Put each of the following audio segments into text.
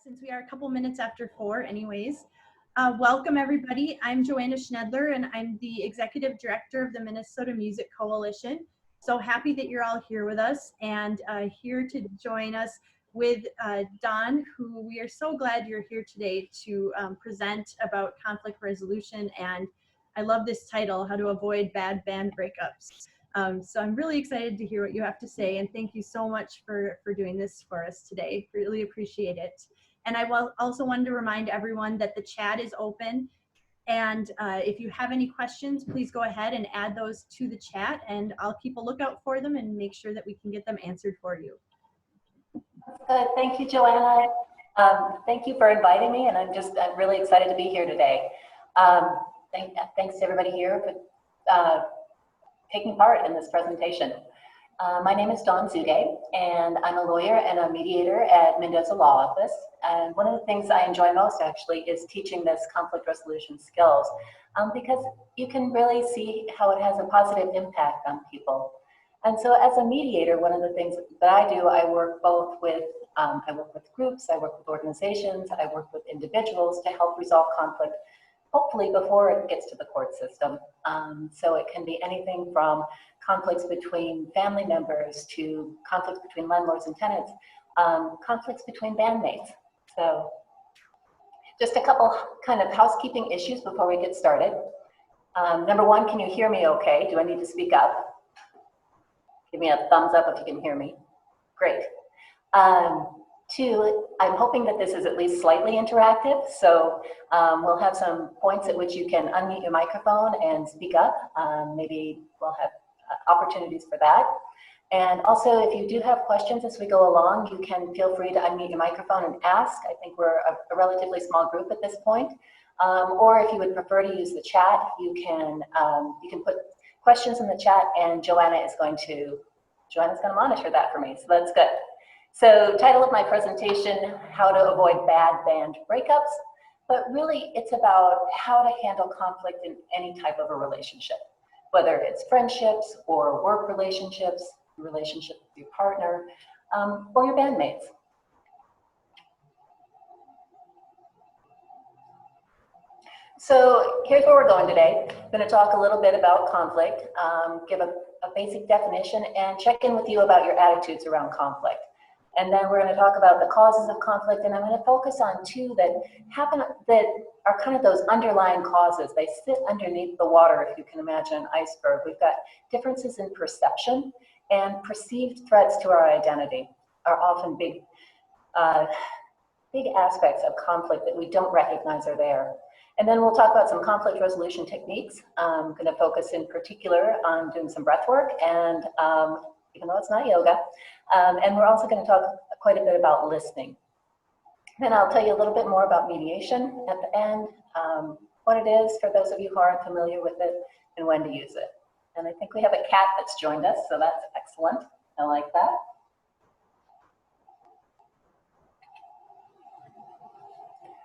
Since we are a couple minutes after 4 anyways. Welcome everybody. I'm Joanna Schnedler and I'm the Executive Director of the Minnesota Music Coalition. So happy that you're all here with us and here to join us with Don, who we are so glad you're here today to present about conflict resolution. And I love this title, How to Avoid Bad Band Breakups. So I'm really excited to hear what you have to say, and thank you so much for doing this for us today. Really appreciate it. And I also wanted to remind everyone that the chat is open, and if you have any questions, please go ahead and add those to the chat, and I'll keep a lookout for them and make sure that we can get them answered for you. Good. Thank you, Joanna. Thank you for inviting me, and I'm really excited to be here today. Thanks to everybody here for taking part in this presentation. My name is Dawn Zugay, and I'm a lawyer and a mediator at Mendoza Law Office. And one of the things I enjoy most actually is teaching this conflict resolution skills because you can really see how it has a positive impact on people. And so as a mediator, one of the things that I do, I work both with, groups, I work with organizations, I work with individuals to help resolve conflict, hopefully before it gets to the court system. So it can be anything from conflicts between family members to conflicts between landlords and tenants, conflicts between bandmates. So just a couple kind of housekeeping issues before we get started. Number one, can you hear me okay? Do I need to speak up? Give me a thumbs up if you can hear me. Great. Two, I'm hoping that this is at least slightly interactive, so we'll have some points at which you can unmute your microphone and speak up. Maybe we'll have opportunities for that. And also, if you do have questions as we go along, you can feel free to unmute your microphone and ask. I think we're a relatively small group at this point. Or if you would prefer to use the chat, you can put questions in the chat, and Joanna is going to monitor that for me, so that's good. So title of my presentation, How to Avoid Bad Band Breakups, but really it's about how to handle conflict in any type of a relationship, whether it's friendships or work relationships, relationship with your partner, or your bandmates. So here's where we're going today. I'm going to talk a little bit about conflict, give a basic definition, and check in with you about your attitudes around conflict. And then we're going to talk about the causes of conflict, and I'm going to focus on two that are kind of those underlying causes. They sit underneath the water, if you can imagine an iceberg. We've got differences in perception, and perceived threats to our identity are often big aspects of conflict that we don't recognize are there. And then we'll talk about some conflict resolution techniques. I'm going to focus in particular on doing some breath work, and even though it's not yoga. And we're also going to talk quite a bit about listening. Then I'll tell you a little bit more about mediation at the end, what it is for those of you who aren't familiar with it, and when to use it. And I think we have a cat that's joined us, so that's excellent. I like that.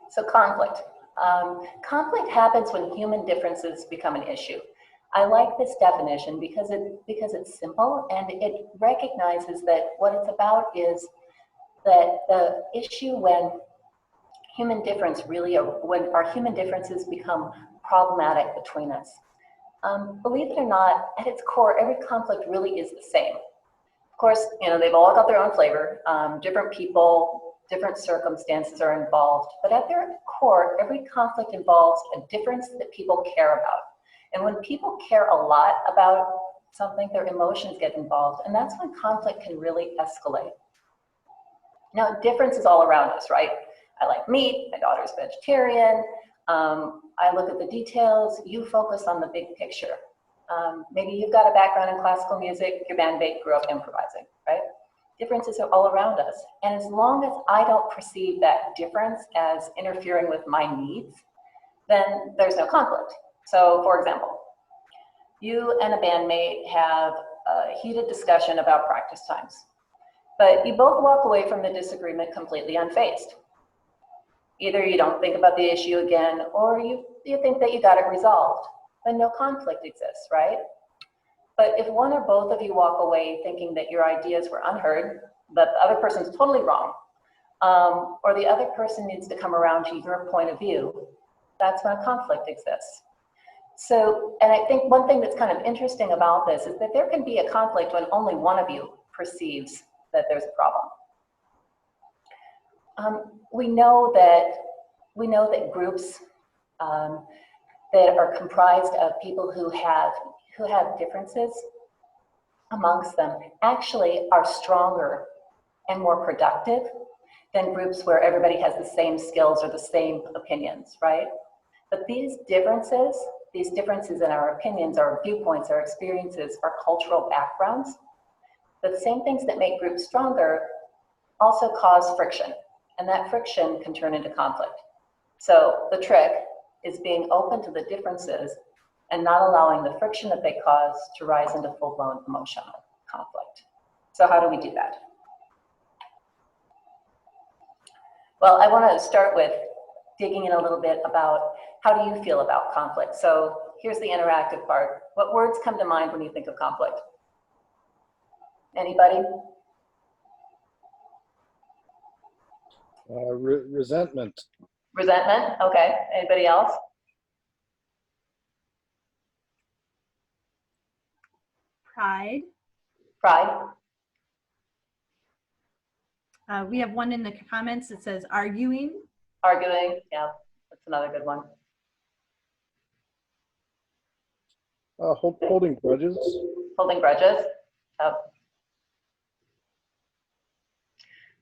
So conflict. Conflict happens when human differences become an issue. I like this definition because it's simple, and it recognizes that what it's about is that the issue when our human differences become problematic between us. Believe it or not, at its core, every conflict really is the same. Of course, they've all got their own flavor. Different people, different circumstances are involved, but at their core, every conflict involves a difference that people care about. And when people care a lot about something, their emotions get involved, and that's when conflict can really escalate. Now, difference is all around us, right? I like meat, my daughter's vegetarian, I look at the details, you focus on the big picture. Maybe you've got a background in classical music, your bandmate grew up improvising, right? Differences are all around us, and as long as I don't perceive that difference as interfering with my needs, then there's no conflict. So, for example, you and a bandmate have a heated discussion about practice times, but you both walk away from the disagreement completely unfazed. Either you don't think about the issue again, or you think that you got it resolved, then no conflict exists, right? But if one or both of you walk away thinking that your ideas were unheard, that the other person's totally wrong, or the other person needs to come around to your point of view, that's when a conflict exists. So, and I think one thing that's kind of interesting about this is that there can be a conflict when only one of you perceives that there's a problem. We know that groups that are comprised of people who have differences amongst them actually are stronger and more productive than groups where everybody has the same skills or the same opinions, right? But these differences in our opinions, our viewpoints, our experiences, our cultural backgrounds, the same things that make groups stronger also cause friction, and that friction can turn into conflict. So the trick is being open to the differences and not allowing the friction that they cause to rise into full-blown emotional conflict. So how do we do that? Well, I want to start with digging in a little bit about how do you feel about conflict. So here's the interactive part. What words come to mind when you think of conflict? Anybody? Resentment. Resentment, okay. Anybody else? Pride. Pride. We have one in the comments that says arguing. Arguing, yeah, that's another good one. Holding grudges. Holding grudges. Oh.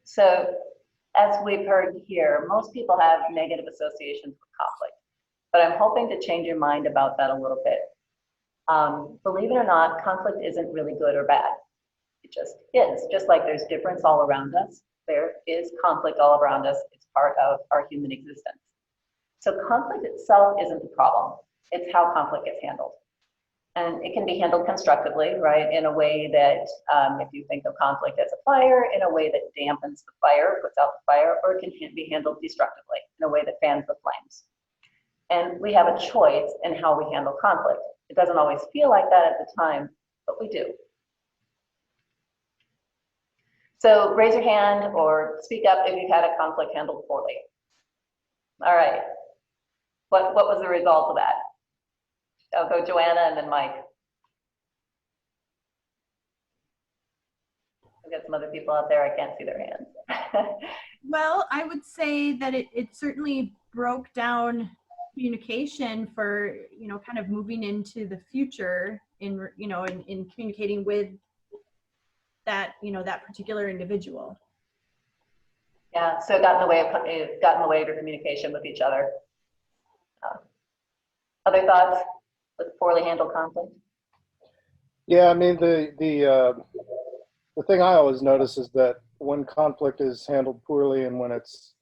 So, as we've heard here, most people have negative associations with conflict, but I'm hoping to change your mind about that a little bit. Believe it or not, conflict isn't really good or bad. It just is. Just like there's difference all around us, there is conflict all around us. It's part of our human existence. So conflict itself isn't the problem. It's how conflict gets handled. And it can be handled constructively, right, in a way that, if you think of conflict as a fire, in a way that dampens the fire, puts out the fire, or it can be handled destructively, in a way that fans the flames. And we have a choice in how we handle conflict. It doesn't always feel like that at the time, but we do. So raise your hand or speak up if you've had a conflict handled poorly. All right. What was the result of that? I'll go Joanna and then Mike. I've got some other people out there. I can't see their hands. Well, I would say that it certainly broke down communication for, kind of moving into the future in communicating with that, that particular individual. Yeah, so it got in the way of your communication with each other. Other thoughts with poorly handled conflict? Yeah, I mean the thing I always notice is that when conflict is handled poorly and when it's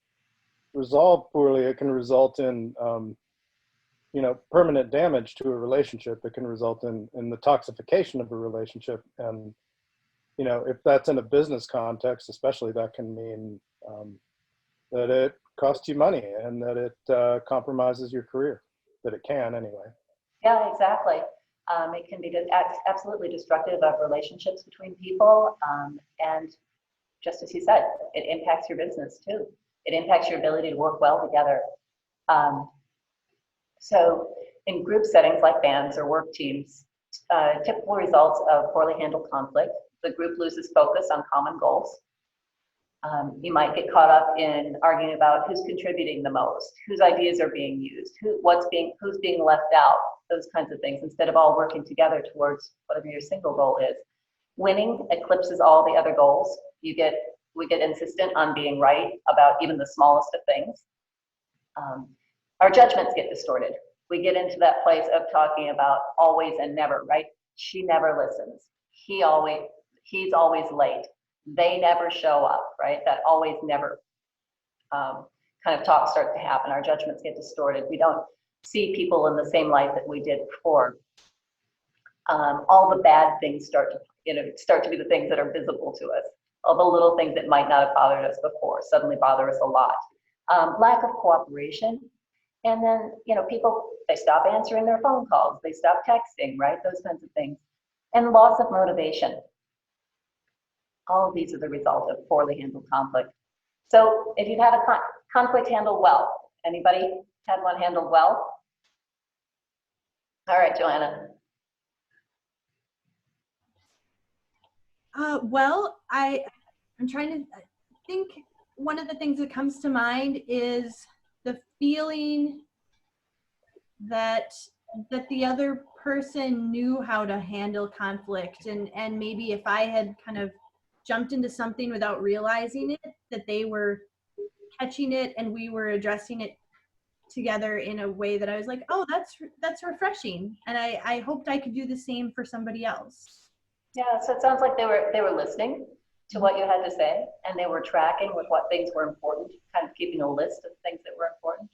resolved poorly, it can result in permanent damage to a relationship. It can result in the toxification of a relationship, and if that's in a business context, especially, that can mean that it costs you money and that it compromises your career. That it can anyway. Yeah, exactly. It can be absolutely destructive of relationships between people, and just as you said, it impacts your business too. It impacts your ability to work well together. So in group settings like bands or work teams, typical results of poorly handled conflict: the group loses focus on common goals. You might get caught up in arguing about who's contributing the most, whose ideas are being used, who's being left out, those kinds of things, instead of all working together towards whatever your single goal is. Winning eclipses all the other goals. We get insistent on being right about even the smallest of things. Our judgments get distorted. We get into that place of talking about always and never, right? She never listens. He's always late. They never show up, right? That always never kind of talk starts to happen. Our judgments get distorted. We don't see people in the same light that we did before. All the bad things start to be the things that are visible to us. All the little things that might not have bothered us before suddenly bother us a lot. Lack of cooperation. And then, people, they stop answering their phone calls. They stop texting, right? Those kinds of things. And loss of motivation. All of these are the result of poorly handled conflict. So if you've had a conflict handled well, anybody had one handled well? All right, Joanna. Well, I'm trying to think. One of the things that comes to mind is the feeling that the other person knew how to handle conflict, and maybe if I had kind of jumped into something without realizing it, that they were catching it and we were addressing it together in a way that I was like, oh, that's refreshing, and I hoped I could do the same for somebody else. Yeah, so it sounds like they were listening to what you had to say, and they were tracking with what things were important, kind of keeping a list of things that were important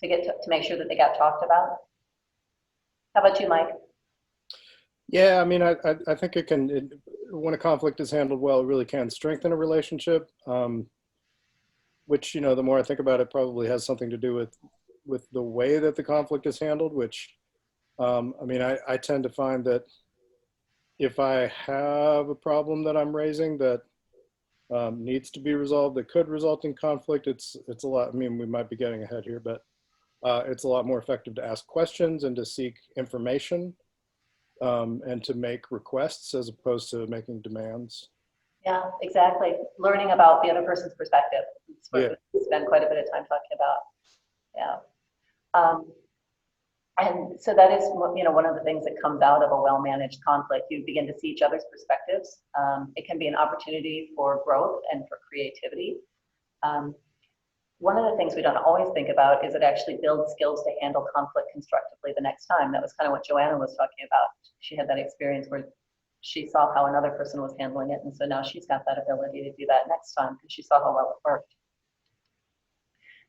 to make sure that they got talked about. How about you, Mike? Yeah, I mean, I think when a conflict is handled well, it really can strengthen a relationship. Which, the more I think about it, probably has something to do with the way that the conflict is handled. Which, I mean, I tend to find that if I have a problem that I'm raising that needs to be resolved, that could result in conflict, it's a lot. I mean, we might be getting ahead here, but it's a lot more effective to ask questions and to seek information and to make requests as opposed to making demands. Yeah, exactly. Learning about the other person's perspective. It's what we spend quite a bit of time talking about. Yeah. And so that is, one of the things that comes out of a well-managed conflict. You begin to see each other's perspectives. It can be an opportunity for growth and for creativity. One of the things we don't always think about is it actually builds skills to handle conflict constructively the next time. That was kind of what Joanna was talking about. She had that experience where she saw how another person was handling it, and so now she's got that ability to do that next time because she saw how well it worked.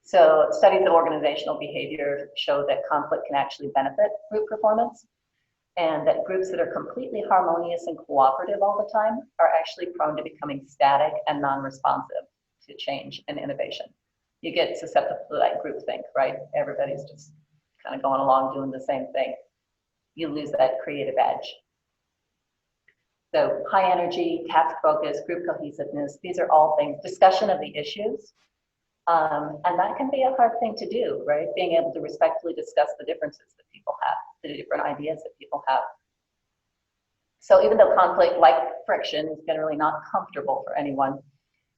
So studies of organizational behavior show that conflict can actually benefit group performance, and that groups that are completely harmonious and cooperative all the time are actually prone to becoming static and non-responsive to change and innovation. You get susceptible to that groupthink, right? Everybody's just kind of going along doing the same thing. You lose that creative edge. So high energy, task focus, group cohesiveness, these are all things, discussion of the issues. And that can be a hard thing to do, right? Being able to respectfully discuss the differences that people have, the different ideas that people have. So even though conflict, like friction, is generally not comfortable for anyone,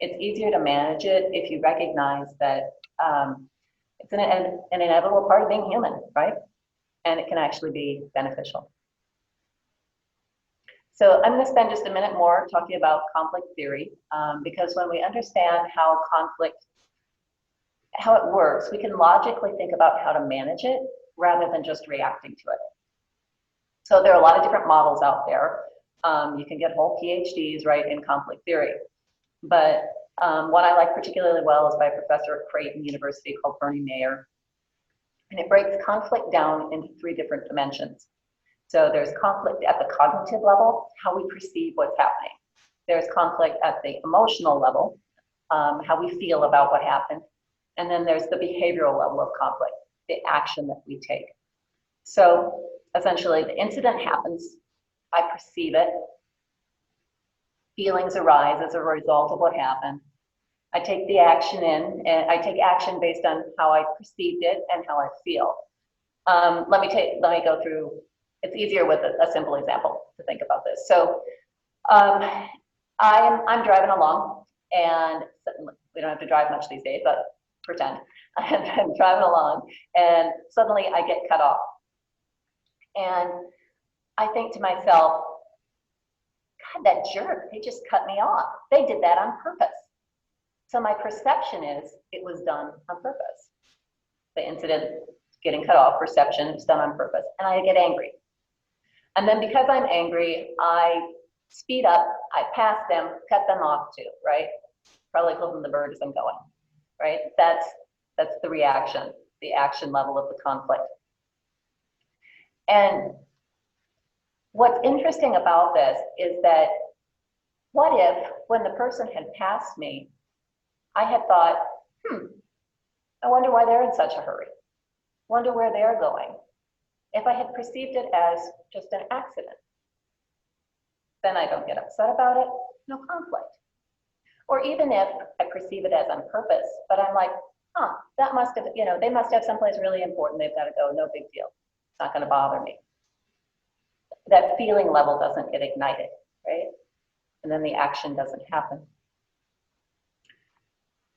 it's easier to manage it if you recognize that it's an inevitable part of being human, right? And it can actually be beneficial. So I'm going to spend just a minute more talking about conflict theory, because when we understand how it works, we can logically think about how to manage it rather than just reacting to it. So there are a lot of different models out there. You can get whole PhDs, right, in conflict theory. But one I like particularly well is by a professor at Creighton University called Bernie Mayer. And it breaks conflict down into 3 different dimensions. So there's conflict at the cognitive level, how we perceive what's happening. There's conflict at the emotional level, how we feel about what happened. And then there's the behavioral level of conflict, the action that we take. So essentially the incident happens, I perceive it, feelings arise as a result of what happened. I take the action in, and I take action based on how I perceived it and how I feel. Let me go through. It's easier with a simple example to think about this. So I'm driving along, and we don't have to drive much these days, but pretend. I'm driving along, and suddenly I get cut off. And I think to myself, God, that jerk, they just cut me off. They did that on purpose. So my perception is it was done on purpose. The incident, getting cut off, perception, it's done on purpose. And I get angry. And then because I'm angry, I speed up, I pass them, cut them off too, right? Probably holding the bird as I'm going, right? That's the reaction, the action level of the conflict. And what's interesting about this is that what if when the person had passed me, I had thought, I wonder why they're in such a hurry. Wonder where they're going. If I had perceived it as just an accident, then I don't get upset about it, no conflict. Or even if I perceive it as on purpose, but I'm like, that must have, they must have someplace really important. They've got to go. No big deal. It's not going to bother me. That feeling level doesn't get ignited, right? And then the action doesn't happen.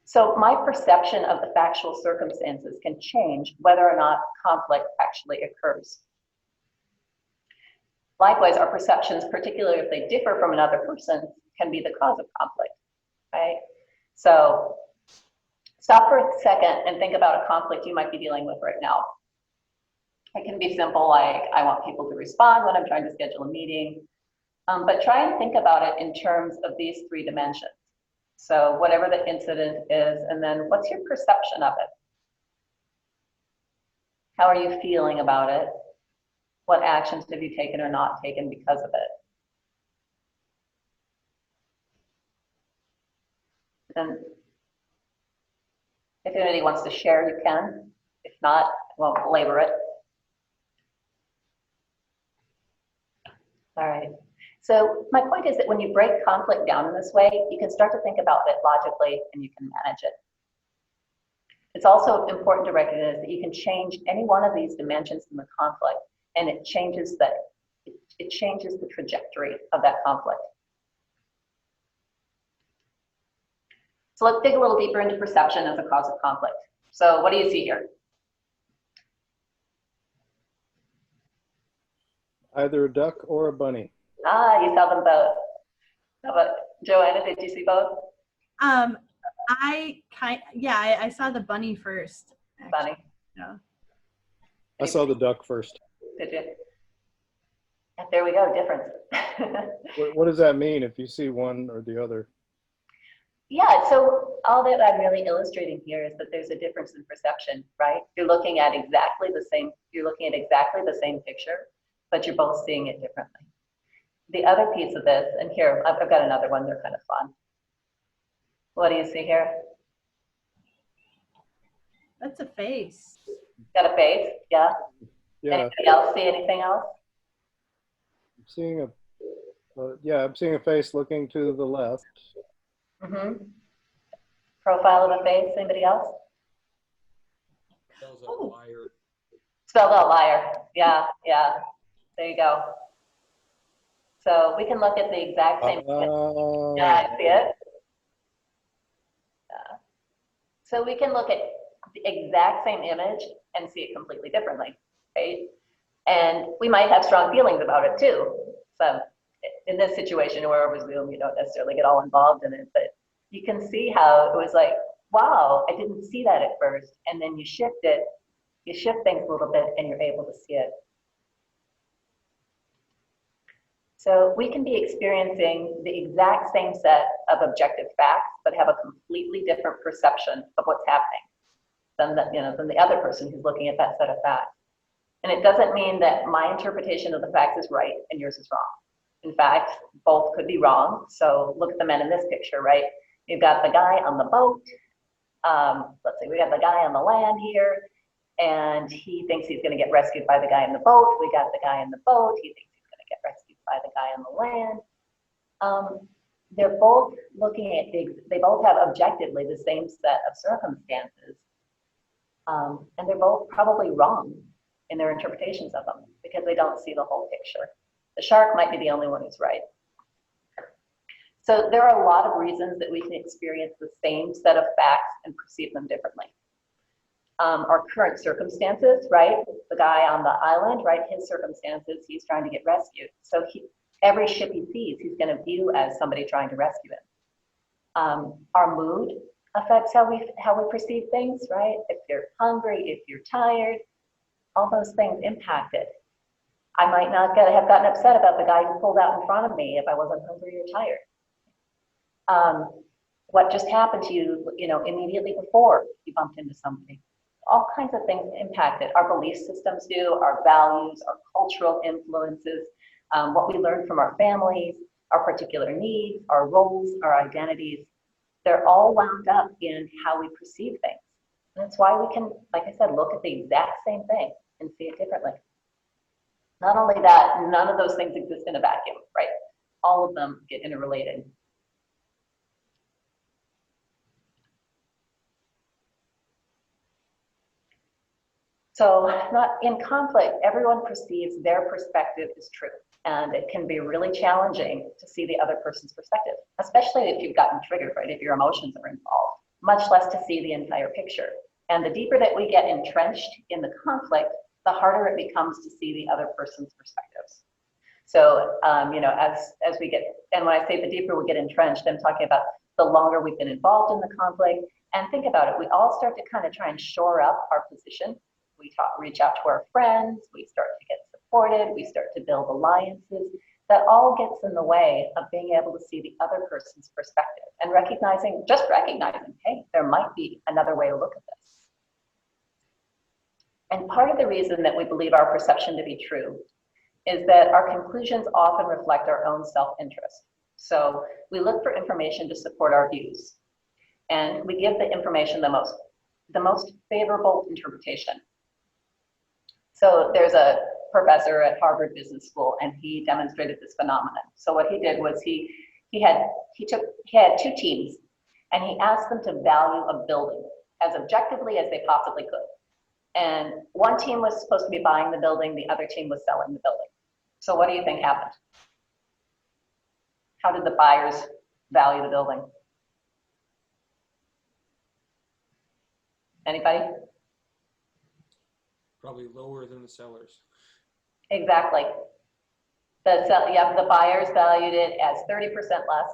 So my perception of the factual circumstances can change whether or not conflict actually occurs. Likewise, our perceptions, particularly if they differ from another person, can be the cause of conflict, right? So stop for a second and think about a conflict you might be dealing with right now. It can be simple, like I want people to respond when I'm trying to schedule a meeting, but try and think about it in terms of these three dimensions. So whatever the incident is, and then what's your perception of it? How are you feeling about it? What actions have you taken or not taken because of it? And if anybody wants to share, you can. If not, I won't belabor it. All right. So my point is that when you break conflict down in this way, you can start to think about it logically and you can manage it. It's also important to recognize that you can change any one of these dimensions in the conflict, and it changes the trajectory of that conflict. So let's dig a little deeper into perception as a cause of conflict. So what do you see here? Either a duck or a bunny. You saw them both. How about Joanna? Did you see both? I saw the bunny first. Actually. Bunny. Yeah. I saw the duck first. Did you? There we go. Difference. What does that mean if you see one or the other? Yeah. So all that I'm really illustrating here is that there's a difference in perception, right? You're looking at exactly the same. You're looking at exactly the same picture, but you're both seeing it differently. The other piece of this, and here, I've got another one, they're kind of fun. What do you see here? That's a face. Got a face, yeah? Yeah. Anybody else see anything else? I'm seeing I'm seeing a face looking to the left. Mm-hmm. Profile of a face, anybody else? Spells out liar. Spelled out liar, yeah. There you go. So we can look at the exact same yeah, I see it. So we can look at the exact same image and see it completely differently, right? And we might have strong feelings about it too. So in this situation where over Zoom, you don't necessarily get all involved in it, but you can see how it was like, wow, I didn't see that at first. And then you shift things a little bit and you're able to see it. So we can be experiencing the exact same set of objective facts, but have a completely different perception of what's happening than the other person who's looking at that set of facts. And it doesn't mean that my interpretation of the facts is right and yours is wrong. In fact, both could be wrong. So look at the men in this picture, right? You've got the guy on the boat. Let's see, we got the guy on the land here, and he thinks he's going to get rescued by the guy in the boat. We got the guy in the boat. He thinks he's going to get rescued by the guy on the land. They're both looking at they both have objectively the same set of circumstances, and they're both probably wrong in their interpretations of them because they don't see the whole picture. The shark might be the only one who's right. So there are a lot of reasons that we can experience the same set of facts and perceive them differently. Our current circumstances, right? The guy on the island, right? His circumstances, he's trying to get rescued. So every ship he sees, he's going to view as somebody trying to rescue him. Our mood affects how we perceive things, right? If you're hungry, if you're tired, all those things impact it. I might not have gotten upset about the guy who pulled out in front of me if I wasn't hungry or tired. What just happened to you, immediately before you bumped into somebody. All kinds of things impact it. Our belief systems do, our values, our cultural influences, what we learn from our families, our particular needs, our roles, our identities. They're all wound up in how we perceive things. And that's why we can, like I said, look at the exact same thing and see it differently. Not only that, none of those things exist in a vacuum, right? All of them get interrelated. So not in conflict, everyone perceives their perspective is true. And it can be really challenging to see the other person's perspective, especially if you've gotten triggered, right? If your emotions are involved, much less to see the entire picture. And the deeper that we get entrenched in the conflict, the harder it becomes to see the other person's perspectives. So, you know, as we get, and when I say the deeper we get entrenched, I'm talking about the longer we've been involved in the conflict. And think about it, we all start to kind of try and shore up our position. We reach out to our friends, we start to get supported, we start to build alliances. That all gets in the way of being able to see the other person's perspective and just recognizing, hey, there might be another way to look at this. And part of the reason that we believe our perception to be true is that our conclusions often reflect our own self-interest. So we look for information to support our views, and we give the information the most favorable interpretation. So there's a professor at Harvard Business School, and he demonstrated this phenomenon. So what he did was he had two teams, and he asked them to value a building as objectively as they possibly could. And one team was supposed to be buying the building, the other team was selling the building. So what do you think happened? How did the buyers value the building? Anybody? Probably lower than the sellers. Exactly. The buyers valued it as 30% less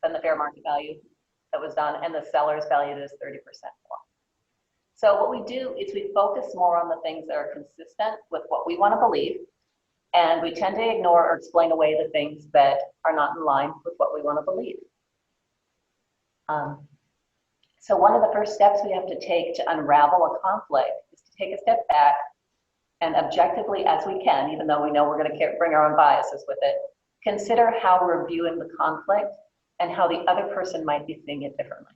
than the fair market value that was done, and the sellers valued it as 30% more. So what we do is we focus more on the things that are consistent with what we want to believe, and we tend to ignore or explain away the things that are not in line with what we want to believe. So one of the first steps we have to take to unravel a conflict is to take a step back and objectively as we can, even though we know we're going to bring our own biases with it, consider how we're viewing the conflict and how the other person might be seeing it differently.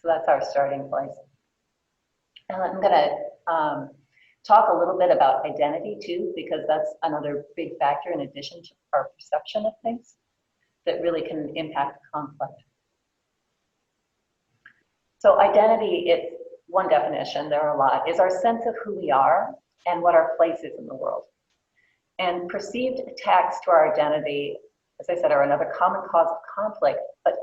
So that's our starting place. And I'm going to talk a little bit about identity too, because that's another big factor in addition to our perception of things that really can impact conflict. So identity, it's one definition, there are a lot, is our sense of who we are and what our place is in the world. And perceived attacks to our identity, as I said, are another common cause of conflict, but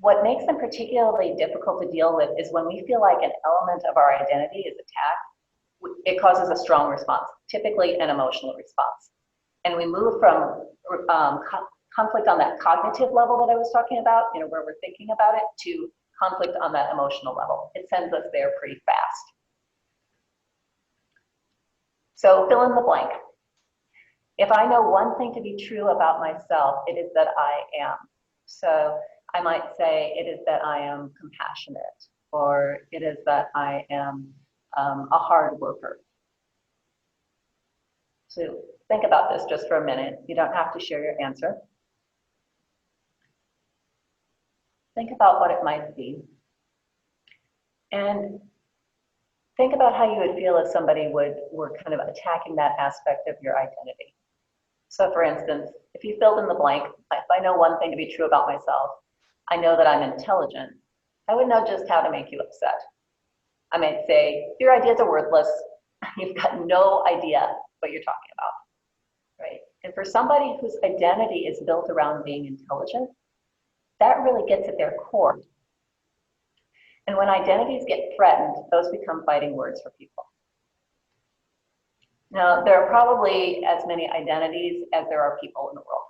what makes them particularly difficult to deal with is when we feel like an element of our identity is attacked, it causes a strong response, typically an emotional response. And we move from conflict on that cognitive level that I was talking about, you know, where we're thinking about it, to conflict on that emotional level. It sends us there pretty fast. So fill in the blank. If I know one thing to be true about myself, it is that I am. So I might say it is that I am compassionate, or it is that I am a hard worker. So think about this just for a minute. You don't have to share your answer. Think about what it might be. And think about how you would feel if somebody were kind of attacking that aspect of your identity. So for instance, if you filled in the blank, if I know one thing to be true about myself, I know that I'm intelligent, I would know just how to make you upset. I might say, your ideas are worthless. You've got no idea what you're talking about, right? And for somebody whose identity is built around being intelligent, that really gets at their core. And when identities get threatened, those become fighting words for people. Now, there are probably as many identities as there are people in the world.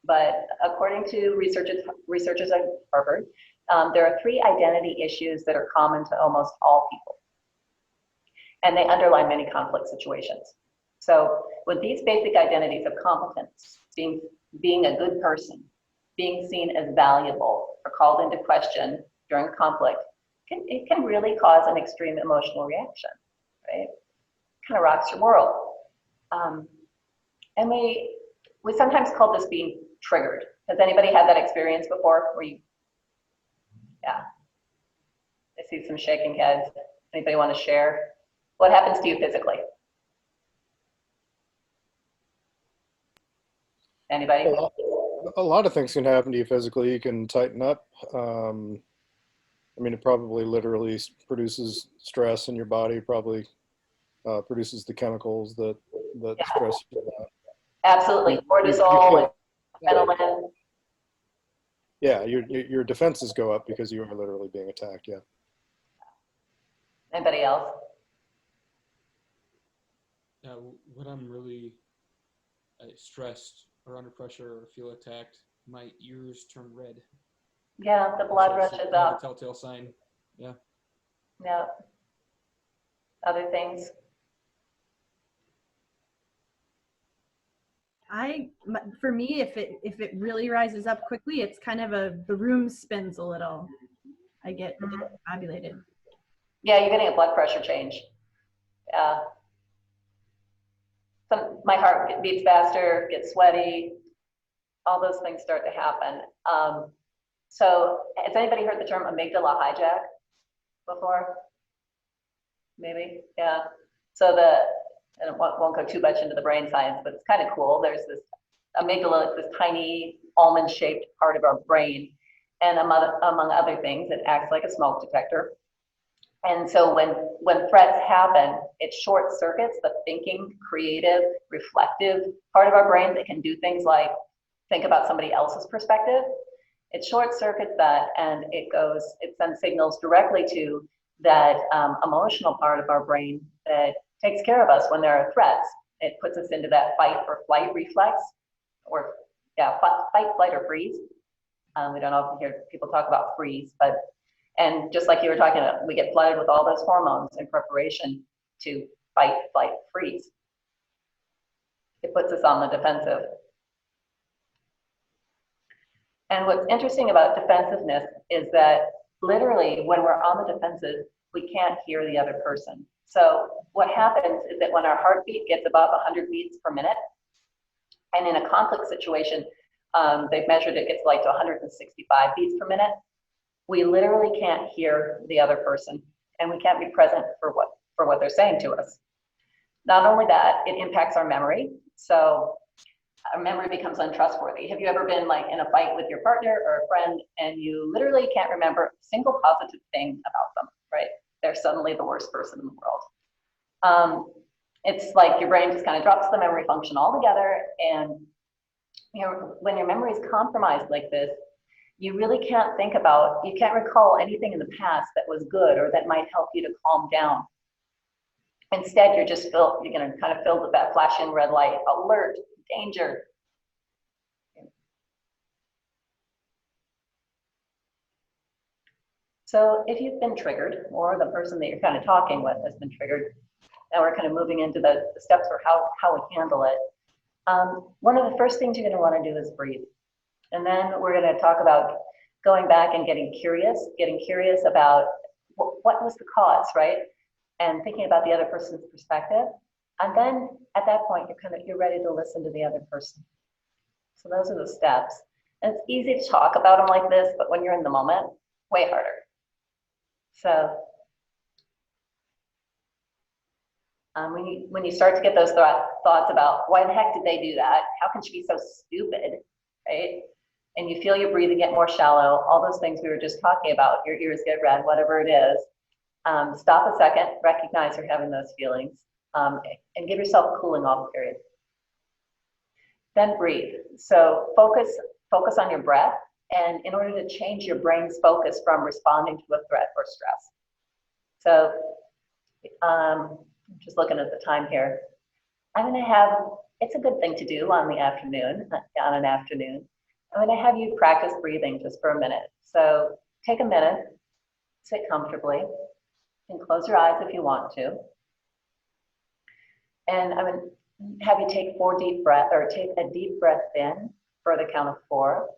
But according to researchers at Harvard, there are 3 identity issues that are common to almost all people. And they underlie many conflict situations. So with these basic identities of competence, being a good person, being seen as valuable or called into question during conflict, it can really cause an extreme emotional reaction, right? Kind of rocks your world. And we sometimes call this being triggered. Has anybody had that experience before where you, yeah. I see some shaking heads. Anybody want to share? What happens to you physically? Anybody? A lot of things can happen to you physically. You can tighten up. I mean, it probably literally produces stress in your body, probably produces the chemicals that stress you out. Absolutely. You Cortisol, feel, adrenaline. yeah, your defenses go up because you are literally being attacked. Yeah. Anybody else? When I'm really stressed or under pressure or feel attacked, my ears turn red. Yeah, the blood So it's rushes kind of up. a telltale sign. Yeah. Yeah. Other things. For me, if it really rises up quickly, it's kind of the room spins a little. I get discombobulated. Yeah, you're getting a blood pressure change. Yeah. My heart beats faster, gets sweaty. All those things start to happen. So has anybody heard the term amygdala hijack before? Maybe, yeah. So and I won't go too much into the brain science, but it's kind of cool. There's this amygdala, this tiny almond-shaped part of our brain, and among other things, it acts like a smoke detector. And so when threats happen, it short circuits the thinking, creative, reflective part of our brain that can do things like think about somebody else's perspective. It short circuits that, and it sends signals directly to that emotional part of our brain that takes care of us when there are threats. It puts us into that fight or flight reflex, or yeah, fight, flight, or freeze. We don't often hear people talk about freeze, and just like you were talking about, we get flooded with all those hormones in preparation to fight, flight, freeze. It puts us on the defensive. And what's interesting about defensiveness is that literally when we're on the defensive, we can't hear the other person. So what happens is that when our heartbeat gets above 100 beats per minute, and in a conflict situation, they've measured it gets like to 165 beats per minute, we literally can't hear the other person, and we can't be present for what they're saying to us. Not only that, it impacts our memory. So our memory becomes untrustworthy. Have you ever been like in a fight with your partner or a friend and you literally can't remember a single positive thing about them, right? They're suddenly the worst person in the world. It's like your brain just kind of drops the memory function altogether, and when your memory is compromised like this, you really you can't recall anything in the past that was good or that might help you to calm down. Instead, you're kind of filled with that flashing red light, alert, danger. So if you've been triggered, or the person that you're kind of talking with has been triggered, now we're kind of moving into the steps for how we handle it. One of the first things you're going to want to do is breathe. And then we're going to talk about going back and getting curious about what was the cause, right? And thinking about the other person's perspective. And then at that point, you're ready to listen to the other person. So those are the steps. And it's easy to talk about them like this, but when you're in the moment, way harder. So when you start to get those thoughts about why the heck did they do that? How can she be so stupid, right? And you feel your breathing get more shallow, all those things we were just talking about, your ears get red, whatever it is. Stop a second, recognize you're having those feelings, and give yourself a cooling off period. Then breathe. So focus on your breath, and in order to change your brain's focus from responding to a threat or stress. So I'm just looking at the time here. It's a good thing to do on an afternoon. I'm going to have you practice breathing just for a minute. So take a minute, sit comfortably, and close your eyes if you want to. And I'm going to have you take take a deep breath in for the count of 4,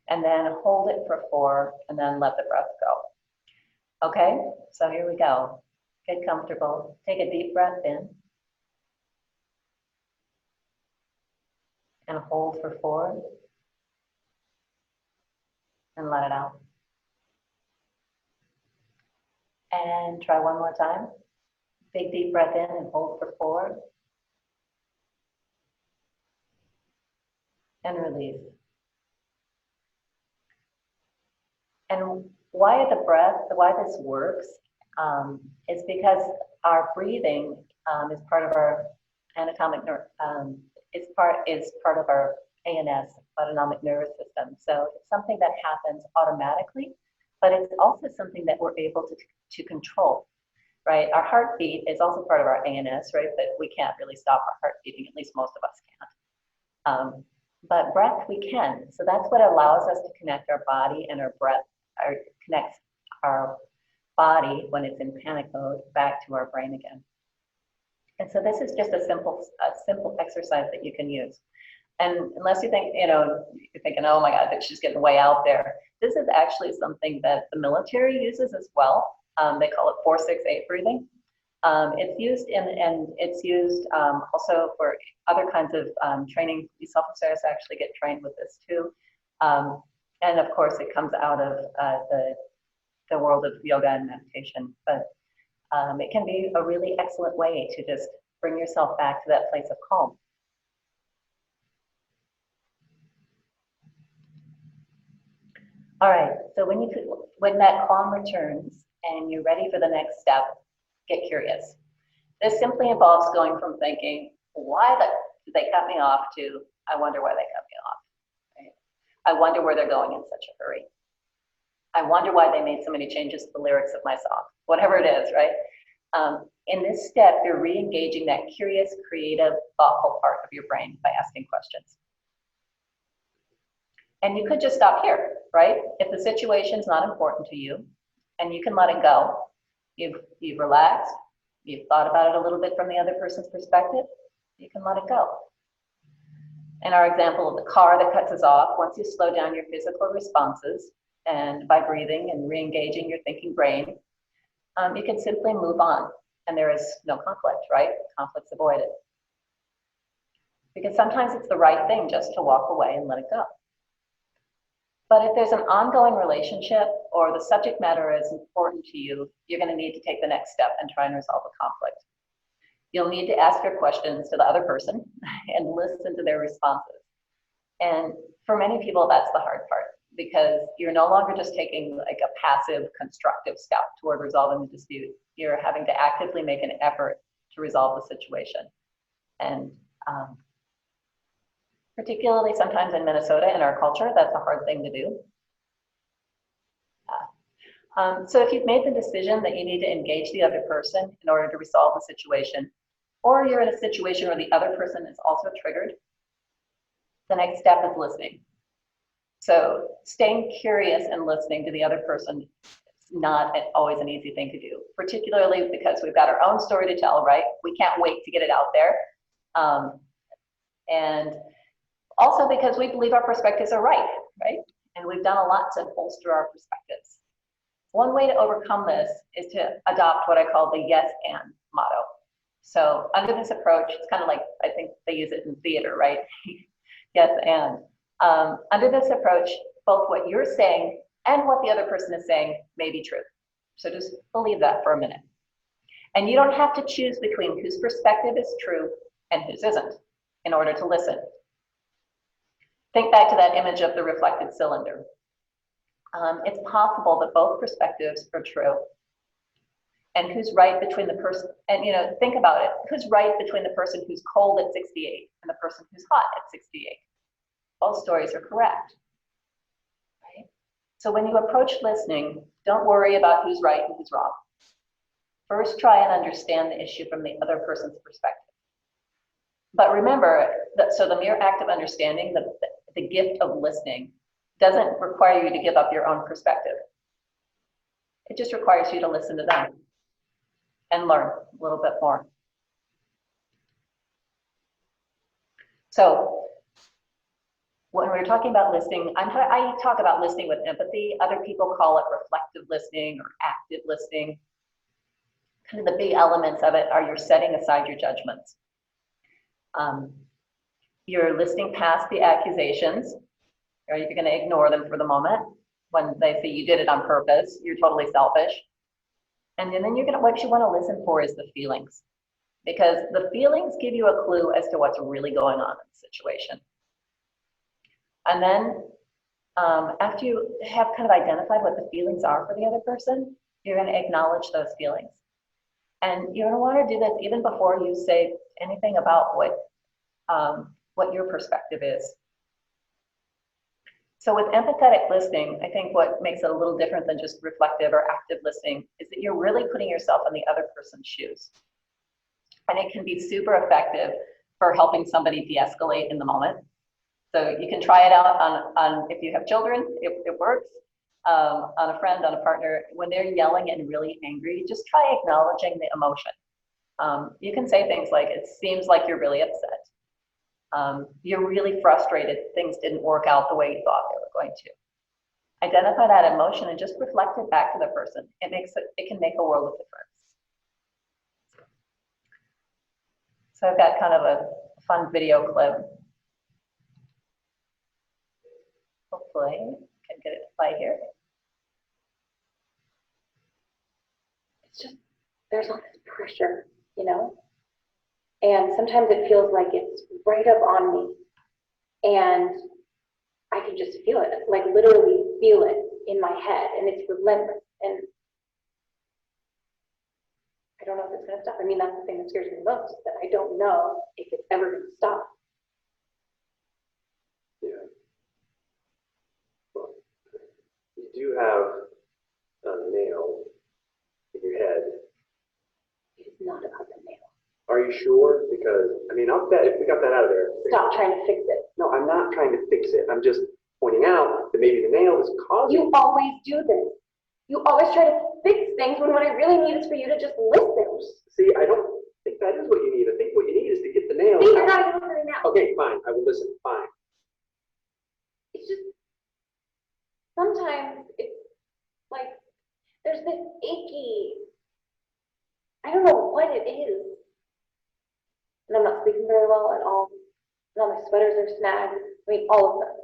and then hold it for 4, and then let the breath go. Okay, so here we go. Get comfortable. Take a deep breath in, and hold for 4, and let it out. And try one more time. Big deep breath in and hold for 4. And release. And why this works is because our breathing is part of our anatomic nerve, is part of our ANS, autonomic nervous system. So it's something that happens automatically, but it's also something that we're able to control, right? Our heartbeat is also part of our ANS, right? But we can't really stop our heart beating, at least most of us can't. But breath we can. So that's what allows us to connect our body and our breath, connects our body when it's in panic mode back to our brain again. And so this is just a simple exercise that you can use. And unless you think, you're thinking, oh my God, that's just getting way out there. This is actually something that the military uses as well. They call it 4-6-8 breathing. It's used also for other kinds of training. Police officers actually get trained with this too. And of course, it comes out of the world of yoga and meditation. But it can be a really excellent way to just bring yourself back to that place of calm. All right, so when that calm returns and you're ready for the next step, get curious. This simply involves going from thinking, why did they cut me off, to I wonder why they cut me off. Right? I wonder where they're going in such a hurry. I wonder why they made so many changes to the lyrics of my song, whatever it is, right? In this step, you're re-engaging that curious, creative, thoughtful part of your brain by asking questions. And you could just stop here, right? If the situation's not important to you and you can let it go, you've relaxed, you've thought about it a little bit from the other person's perspective, you can let it go. In our example of the car that cuts us off, once you slow down your physical responses and by breathing and re-engaging your thinking brain, you can simply move on and there is no conflict, right? Conflict's avoided. Because sometimes it's the right thing just to walk away and let it go. But if there's an ongoing relationship or the subject matter is important to you, you're going to need to take the next step and try and resolve the conflict. You'll need to ask your questions to the other person and listen to their responses. And for many people, that's the hard part, because you're no longer just taking like a passive, constructive step toward resolving the dispute. You're having to actively make an effort to resolve the situation. And particularly sometimes in Minnesota, in our culture, that's a hard thing to do. So if you've made the decision that you need to engage the other person in order to resolve the situation, or you're in a situation where the other person is also triggered, the next step is listening. So staying curious and listening to the other person is not always an easy thing to do, particularly because we've got our own story to tell, right? We can't wait to get it out there. And also because we believe our perspectives are right? And we've done a lot to bolster our perspectives. One way to overcome this is to adopt what I call the yes and motto. So under this approach, it's kind of like, I think they use it in theater, right? Yes and. Under this approach, both what you're saying and what the other person is saying may be true. So just believe that for a minute. And you don't have to choose between whose perspective is true and whose isn't in order to listen. Think back to that image of the reflected cylinder. It's possible that both perspectives are true. And who's right between the person, and think about it, who's right between the person who's cold at 68 and the person who's hot at 68? Both stories are correct, right? So when you approach listening, don't worry about who's right and who's wrong. First, try and understand the issue from the other person's perspective. But remember, so the mere act of understanding, the gift of listening, doesn't require you to give up your own perspective. It just requires you to listen to them and learn a little bit more. So when we're talking about listening, I talk about listening with empathy. Other people call it reflective listening or active listening. Kind of the big elements of it are you're setting aside your judgments. You're listening past the accusations, or you're going to ignore them for the moment. When they say you did it on purpose, you're totally selfish. And then what you want to listen for is the feelings, because the feelings give you a clue as to what's really going on in the situation. And then After you have kind of identified what the feelings are for the other person, you're going to acknowledge those feelings. And you're going to want to do this even before you say anything about what your perspective is. So with empathetic listening, I think what makes it a little different than just reflective or active listening is that you're really putting yourself in the other person's shoes. And it can be super effective for helping somebody de-escalate in the moment. So you can try it out on if you have children, it works. On a friend, on a partner, when they're yelling and really angry, just try acknowledging the emotion. You can say things like, it seems like you're really upset. You're really frustrated, things didn't work out the way you thought they were going to. Identify that emotion and just reflect it back to the person. It can make a world of difference. So I've got kind of a fun video clip. Hopefully, can get it to play here. It's just, there's all this pressure, you know? And sometimes it feels like it's right up on me. And I can just feel it, like literally feel it in my head. And it's relentless. And I don't know if it's going to stop. I mean, that's the thing that scares me most, is that I don't know if it's ever going to stop. Yeah. Well, you do have a nail in your head. It is not about the nail. Are you sure? Because, I mean, I'll bet if we got that out of there. Stop trying to fix it. No, I'm not trying to fix it. I'm just pointing out that maybe the nail is causing. You always do this. You always try to fix things when what I really need is for you to just listen. See, I don't think that is what you need. I think what you need is to get the nail. See, you're not even listening now. Okay, fine. I will listen. Fine. It's just, sometimes it's like, there's this achy, I don't know what it is. And I'm not sleeping very well at all. And all my sweaters are snagged. I mean, all of them.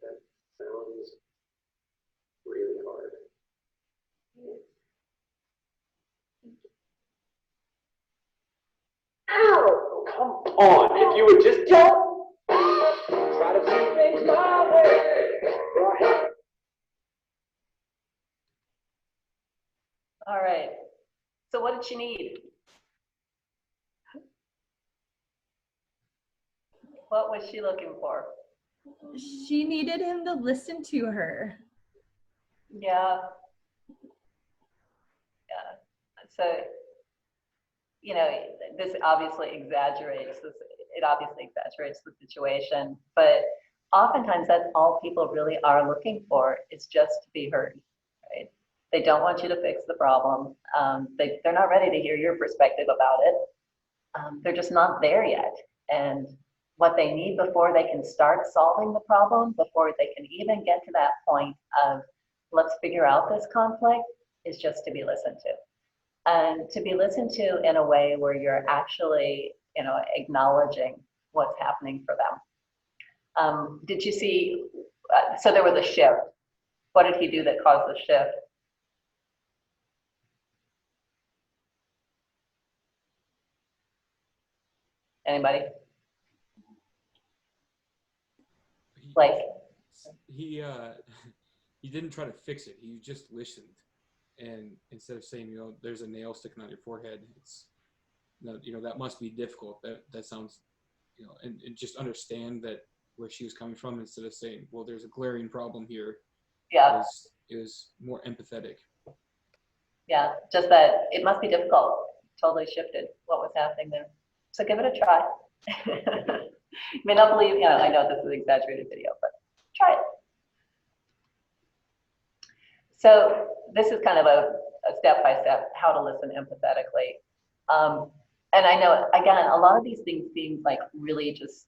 That sounds really hard. Ow! Come on. If you would just Don't. try to do things my way. Go ahead. All right. So what did she need? What was she looking for? She needed him to listen to her. Yeah. Yeah. So, you know, this obviously exaggerates this. It obviously exaggerates the situation, but oftentimes that's all people really are looking for, is just to be heard, right? They don't want you to fix the problem. They're not ready to hear your perspective about it. They're just not there yet. And what they need before they can start solving the problem, before they can even get to that point of let's figure out this conflict, is just to be listened to. And to be listened to in a way where you're actually, you know, acknowledging what's happening for them. Did you see, so there was a shift. What did he do that caused the shift? Anybody? Like, he didn't try to fix it. He just listened, and instead of saying, you know, there's a nail sticking out your forehead, it's, you know, that must be difficult. That sounds, you know, and just understand that where she was coming from, instead of saying, well, there's a glaring problem here. yeah, It was more empathetic. yeah, just that it must be difficult. Totally shifted what was happening there. So give it a try. You may not believe, you know, I know this is an exaggerated video, but try it. So this is kind of a step-by-step how to listen empathetically. And I know, again, a lot of these things seem like really just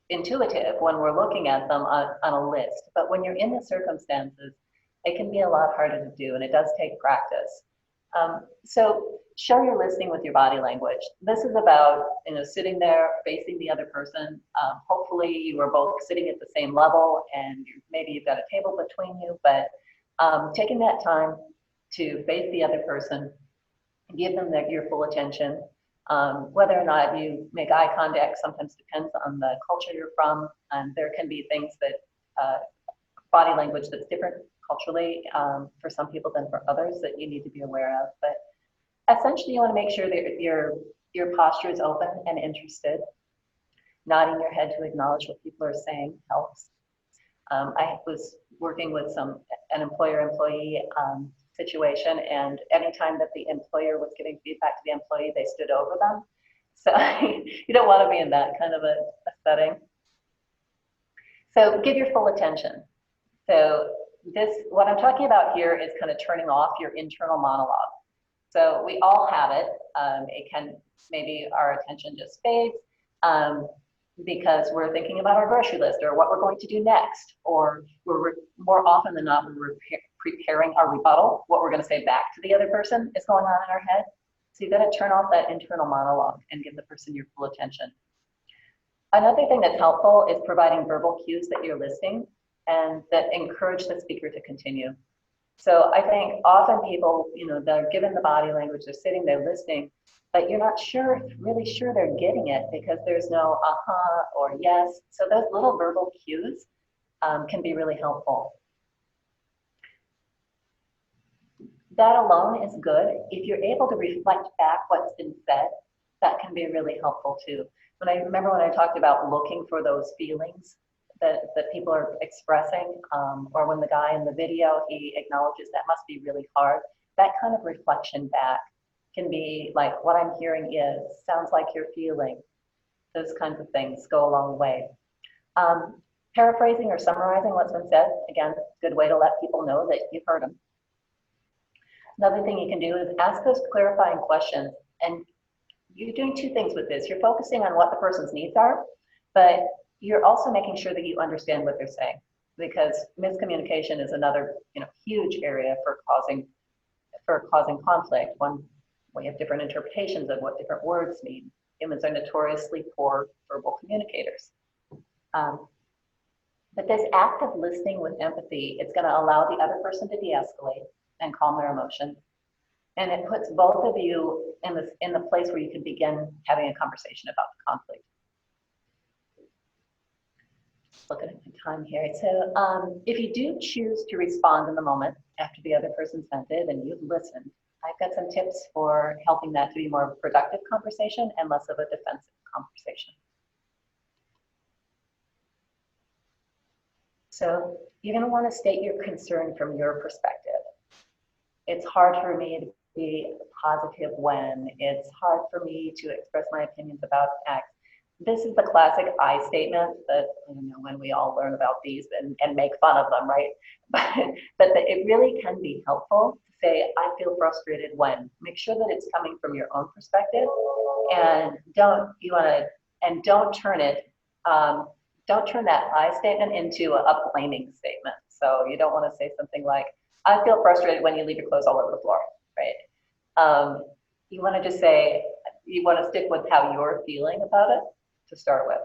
intuitive when we're looking at them on a list, but when you're in the circumstances, it can be a lot harder to do, and it does take practice. So show your listening with your body language. This is about, you know, sitting there facing the other person. Hopefully you are both sitting at the same level, and maybe you've got a table between you, but taking that time to face the other person, give them your full attention, Whether or not you make eye contact sometimes depends on the culture you're from, and there can be things that body language that's different culturally for some people than for others that you need to be aware of. But essentially, you want to make sure that your posture is open and interested. Nodding your head to acknowledge what people are saying helps. I was working with an employer-employee situation, and anytime that the employer was giving feedback to the employee, they stood over them. So you don't want to be in that kind of a setting. So give your full attention. So what I'm talking about here is kind of turning off your internal monologue. So we all have it. It can, maybe our attention just fades because we're thinking about our grocery list or what we're going to do next, or more often than not, we're preparing our rebuttal, what we're going to say back to the other person is going on in our head. So you've got to turn off that internal monologue and give the person your full attention. Another thing that's helpful is providing verbal cues that you're listening and that encourage the speaker to continue. So I think often people, they're given the body language, they're sitting there listening, but you're not really sure they're getting it because there's no uh-huh or yes. So those little verbal cues can be really helpful. That alone is good. If you're able to reflect back what's been said, that can be really helpful too. When I talked about looking for those feelings that people are expressing, or when the guy in the video, he acknowledges that must be really hard, that kind of reflection back can be like, what I'm hearing sounds like you're feeling. Those kinds of things go a long way. Paraphrasing or summarizing what's been said, again, good way to let people know that you've heard them. Another thing you can do is ask those clarifying questions. And you're doing two things with this. You're focusing on what the person's needs are, but you're also making sure that you understand what they're saying, because miscommunication is another huge area for causing conflict. We have different interpretations of what different words mean. Humans are notoriously poor verbal communicators. But this act of listening with empathy, it's going to allow the other person to de-escalate and calm their emotions. And it puts both of you in the place where you can begin having a conversation about the conflict. Looking at my time here. So if you do choose to respond in the moment after the other person's vented and you've listened, I've got some tips for helping that to be more of a productive conversation and less of a defensive conversation. So you're going to want to state your concern from your perspective. It's hard for me to be positive when, it's hard for me to express my opinions about X. This is the classic I statement that, when we all learn about these and make fun of them, right? But it really can be helpful to say, I feel frustrated when. Make sure that it's coming from your own perspective, and don't turn that I statement into a blaming statement. So you don't want to say something like, I feel frustrated when you leave your clothes all over the floor, right? You want to just say, you want to stick with how you're feeling about it to start with.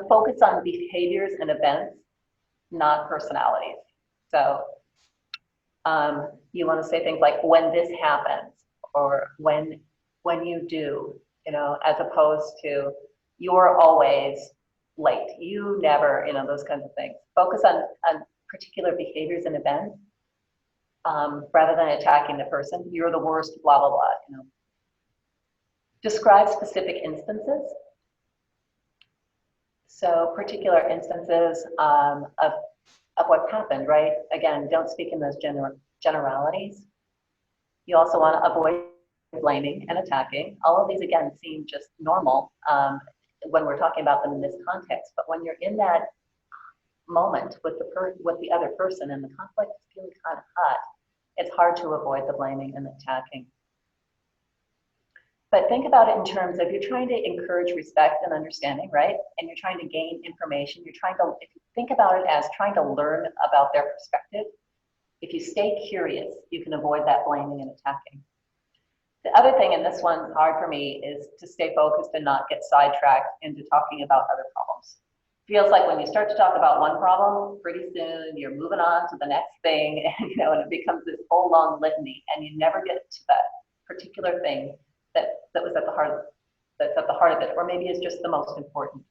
Focus on behaviors and events, not personalities. So you want to say things like, when this happens, or when you do, as opposed to, you're always late, you never, those kinds of things. Focus on particular behaviors and events rather than attacking the person. You're the worst, blah, blah, blah. Describe specific instances. So particular instances of what's happened, right? Again, don't speak in those generalities. You also want to avoid blaming and attacking. All of these, again, seem just normal when we're talking about them in this context. But when you're in that moment with the other person and the conflict is feeling kind of hot, it's hard to avoid the blaming and the attacking. But think about it in terms of, you're trying to encourage respect and understanding, right? And you're trying to gain information. If you think about it as trying to learn about their perspective, if you stay curious, you can avoid that blaming and attacking. The other thing, and this one's hard for me, is to stay focused and not get sidetracked into talking about other problems. Feels like when you start to talk about one problem, pretty soon you're moving on to the next thing, and it becomes this whole long litany, and you never get to that particular thing that was at the heart of, that's at the heart of it, or maybe is just the most important.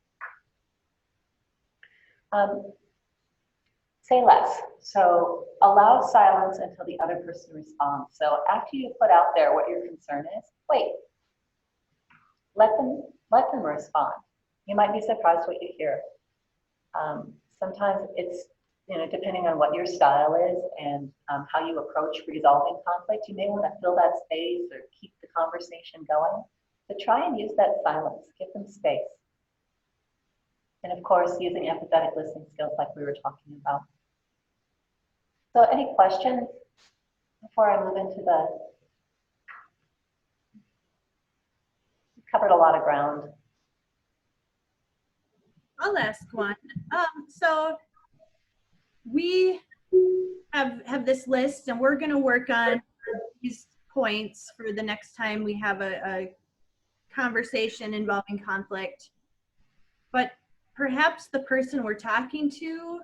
Say less. So allow silence until the other person responds. So after you put out there what your concern is, wait. Let them respond. You might be surprised what you hear. Sometimes it's, depending on what your style is and how you approach resolving conflict, you may want to fill that space or keep the conversation going. But try and use that silence. Give them space. And of course, using empathetic listening skills like we were talking about. So any questions before I move into we covered a lot of ground. I'll ask one. So we have this list, and we're going to work on these points for the next time we have a conversation involving conflict. But perhaps the person we're talking to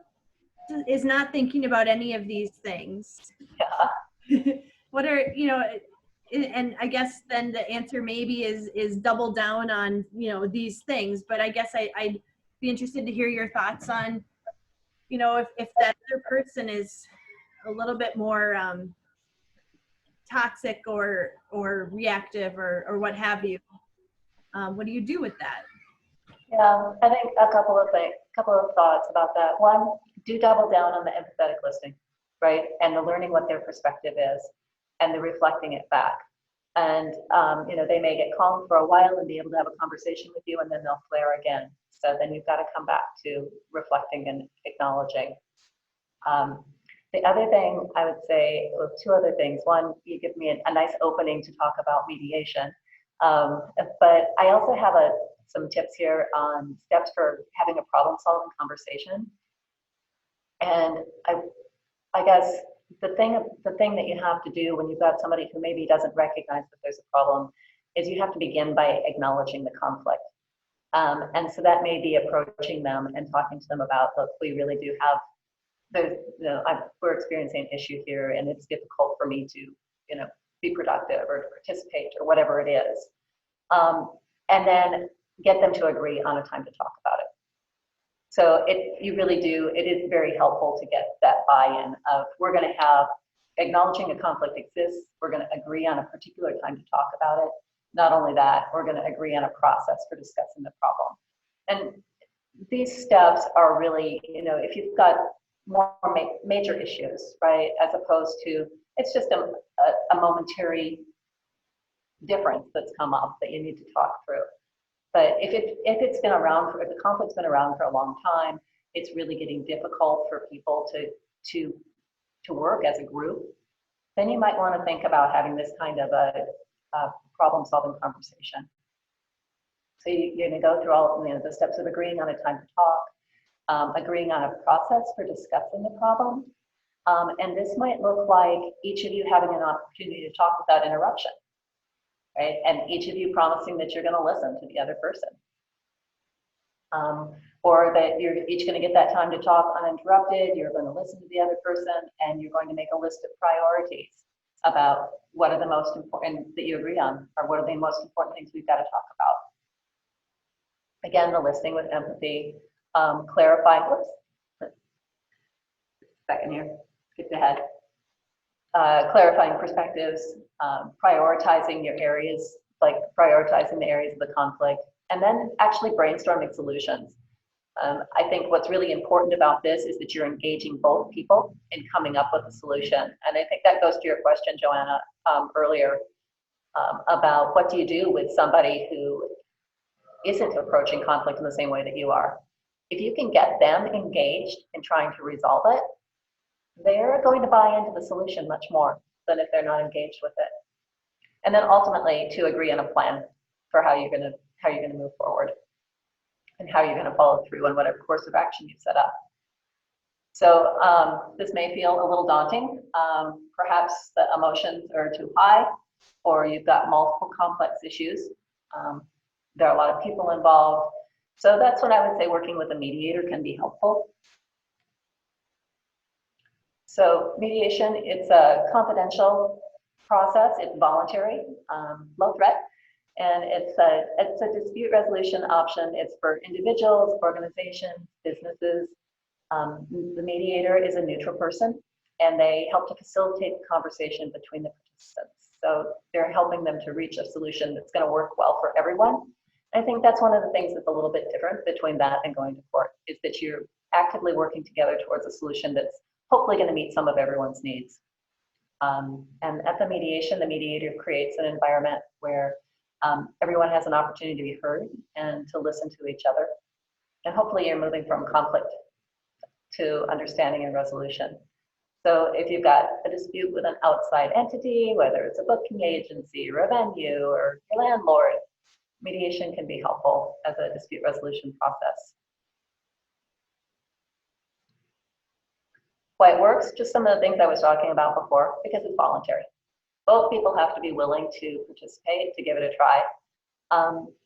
is not thinking about any of these things. Yeah. What are, and I guess then the answer maybe is double down on, these things. But I guess I'd be interested to hear your thoughts on, if that other person is a little bit more toxic or reactive or what have you. What do you do with that? Yeah, I think a couple of thoughts about that. One, do double down on the empathetic listening, right? And the learning what their perspective is and the reflecting it back. And, they may get calm for a while and be able to have a conversation with you, and then they'll flare again. So then you've got to come back to reflecting and acknowledging. The other thing I would say, well, two other things. One, you give me a nice opening to talk about mediation. But I also have some tips here on steps for having a problem-solving conversation. And I guess the thing that you have to do when you've got somebody who maybe doesn't recognize that there's a problem is you have to begin by acknowledging the conflict. And so that may be approaching them and talking to them about, look, we really do have, we're experiencing an issue here, and it's difficult for me to, be productive or to participate or whatever it is. And then get them to agree on a time to talk about it. So you really do, it is very helpful to get that buy-in of, we're going to have, acknowledging a conflict exists, we're going to agree on a particular time to talk about it. Not only that, we're going to agree on a process for discussing the problem. And these steps are really, if you've got more major issues, right, as opposed to, it's just a momentary difference that's come up that you need to talk through. But if it's been around, if the conflict's been around for a long time, it's really getting difficult for people to work as a group, then you might want to think about having this kind of a problem-solving conversation. So you're going to go through all the steps of agreeing on a time to talk, agreeing on a process for discussing the problem, and this might look like each of you having an opportunity to talk without interruption. Right? And each of you promising that you're going to listen to the other person. Or that you're each going to get that time to talk uninterrupted, you're going to listen to the other person, and you're going to make a list of priorities about what are the most important that you agree on, or what are the most important things we've got to talk about. Again, the listening with empathy, clarifying, second here, skipped ahead. Clarifying perspectives, prioritizing your areas, like prioritizing the areas of the conflict, and then actually brainstorming solutions. I think what's really important about this is that you're engaging both people in coming up with a solution. And I think that goes to your question, Joanna, earlier, about what do you do with somebody who isn't approaching conflict in the same way that you are. If you can get them engaged in trying to resolve it, they're going to buy into the solution much more than if they're not engaged with it. And then ultimately to agree on a plan for how you're going to move forward and how you're going to follow through on whatever course of action you've set up. So this may feel a little daunting. Perhaps the emotions are too high, or you've got multiple complex issues. There are a lot of people involved. So that's when I would say working with a mediator can be helpful. So mediation, it's a confidential process, it's voluntary, low threat, And it's a dispute resolution option. It's for individuals, organizations, businesses. The mediator is a neutral person, and they help to facilitate the conversation between the participants. So they're helping them to reach a solution that's going to work well for everyone. I think that's one of the things that's a little bit different between that and going to court, is that you're actively working together towards a solution that's hopefully going to meet some of everyone's needs. And at the mediation, the mediator creates an environment where everyone has an opportunity to be heard and to listen to each other. And hopefully you're moving from conflict to understanding and resolution. So if you've got a dispute with an outside entity, whether it's a booking agency or a venue or your landlord, mediation can be helpful as a dispute resolution process. Why it works, just some of the things I was talking about before, because it's voluntary. Both people have to be willing to participate, to give it a try.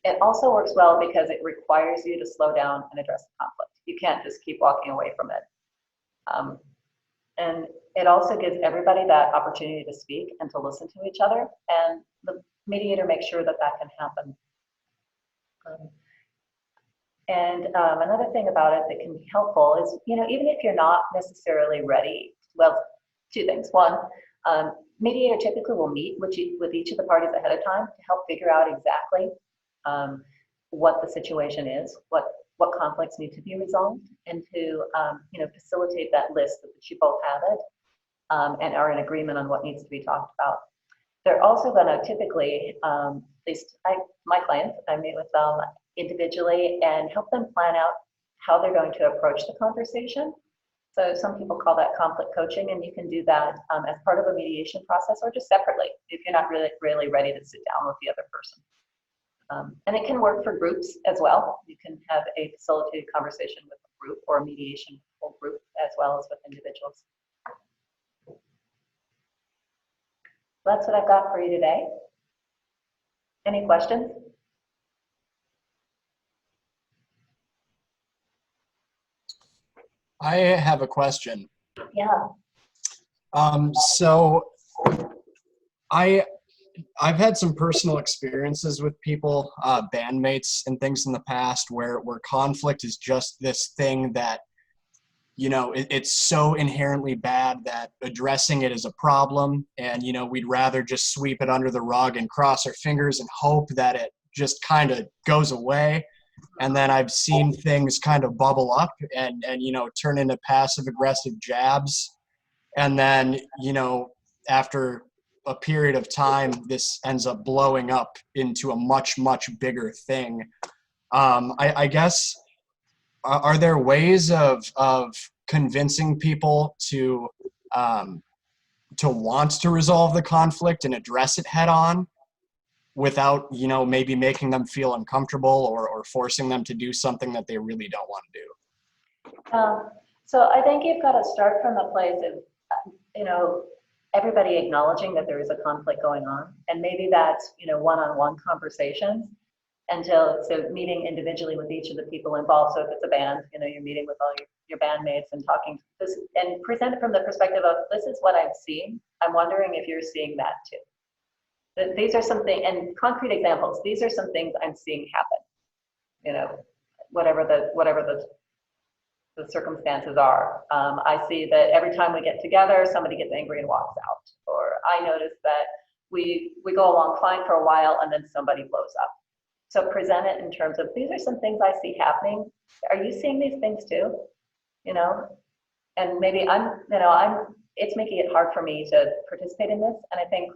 It also works well because it requires you to slow down and address the conflict. You can't just keep walking away from it. And it also gives everybody that opportunity to speak and to listen to each other. And the mediator makes sure that that can happen. Another thing about it that can be helpful is, even if you're not necessarily ready, well, two things. One, mediator typically will meet with each of the parties ahead of time to help figure out exactly what the situation is, what conflicts need to be resolved, and to facilitate that list so that you both have it and are in agreement on what needs to be talked about. They're also going to typically, at least my clients, I meet with them individually and help them plan out how they're going to approach the conversation. So some people call that conflict coaching, and you can do that as part of a mediation process or just separately if you're not really ready to sit down with the other person. And it can work for groups as well. You can have a facilitated conversation with a group or a mediation whole group as well as with individuals. That's what I've got for you today. Any questions? I have a question. Yeah. So I've had some personal experiences with people, bandmates and things in the past where conflict is just this thing that, it's so inherently bad that addressing it is a problem. And, we'd rather just sweep it under the rug and cross our fingers and hope that it just kind of goes away. And then I've seen things kind of bubble up and turn into passive aggressive jabs. And then, after a period of time, this ends up blowing up into a much, much bigger thing. I guess, are there ways of convincing people to want to resolve the conflict and address it head on without, maybe making them feel uncomfortable or forcing them to do something that they really don't want to do? So I think you've got to start from a place of, everybody acknowledging that there is a conflict going on, and maybe that's, one-on-one conversations so meeting individually with each of the people involved. So if it's a band, you're meeting with all your bandmates and talking this and present it from the perspective of, this is what I'm seeing. I'm wondering if you're seeing that too. These are something, and concrete examples, these are some things I'm seeing happen, whatever the circumstances are. I see that every time we get together, somebody gets angry and walks out. Or I notice that we go along fine for a while and then somebody blows up. So present it in terms of, these are some things I see happening. Are you seeing these things too? And maybe it's making it hard for me to participate in this. And I think